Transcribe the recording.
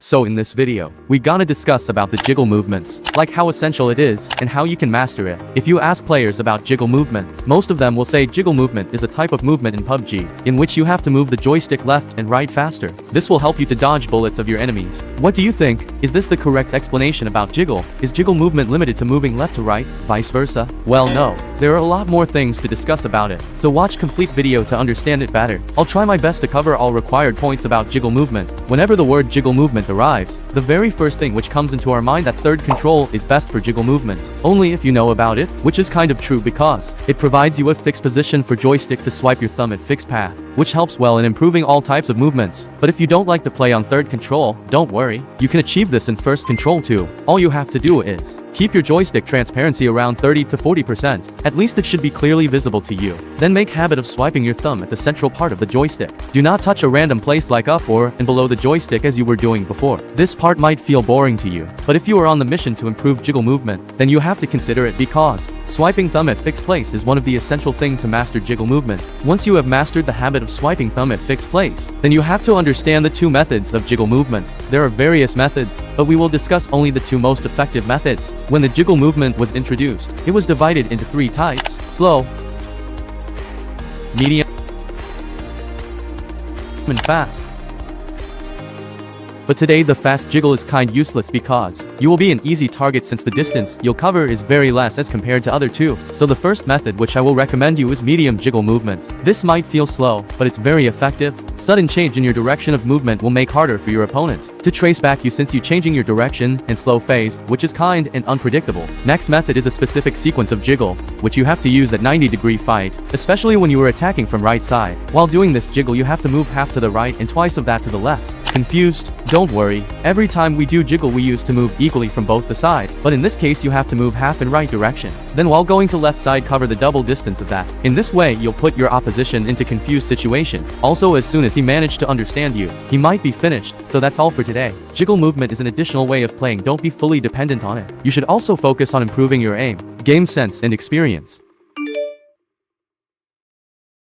So in this video, we gonna discuss about the jiggle movements, like how essential it is, and how you can master it. If you ask players about jiggle movement, most of them will say jiggle movement is a type of movement in PUBG, in which you have to move the joystick left and right faster. This will help you to dodge bullets of your enemies. What do you think? Is this the correct explanation about jiggle? Is jiggle movement limited to moving left to right, vice versa? Well, no. There are a lot more things to discuss about it, so watch complete video to understand it better. I'll try my best to cover all required points about jiggle movement. Whenever the word jiggle movement arrives, the very first thing which comes into our mind that third control is best for jiggle movement. Only if you know about it, which is kind of true because it provides you a fixed position for joystick to swipe your thumb at fixed path, which helps well in improving all types of movements. But if you don't like to play on third control, don't worry, you can achieve this in first control too. All you have to do is keep your joystick transparency around 30 to 40%. At least it should be clearly visible to you. Then make habit of swiping your thumb at the central part of the joystick. Do not touch a random place like up or and below the joystick as you were doing before. This part might feel boring to you, but if you are on the mission to improve jiggle movement, then you have to consider it because swiping thumb at fixed place is one of the essential things to master jiggle movement. Once you have mastered the habit of swiping thumb at fixed place, then you have to understand the two methods of jiggle movement. There are various methods, but we will discuss only the two most effective methods. When the jiggle movement was introduced, it was divided into three types: slow, medium, and fast. But today the fast jiggle is kind useless because you will be an easy target since the distance you'll cover is very less as compared to other two. So the first method which I will recommend you is medium jiggle movement. This might feel slow, but it's very effective. Sudden change in your direction of movement will make harder for your opponent to trace back you since you changing your direction and slow phase, which is kind and unpredictable. Next method is a specific sequence of jiggle, which you have to use at 90-degree fight, especially when you are attacking from right side. While doing this jiggle you have to move half to the right and twice of that to the left. Confused? Don't worry, every time we do jiggle we used to move equally from both the side, but in this case you have to move half in right direction. Then while going to left side cover the double distance of that. In this way you'll put your opposition into confused situation. Also as soon as he managed to understand you, he might be finished. So that's all for today. Jiggle movement is an additional way of playing, don't be fully dependent on it. You should also focus on improving your aim, game sense and experience.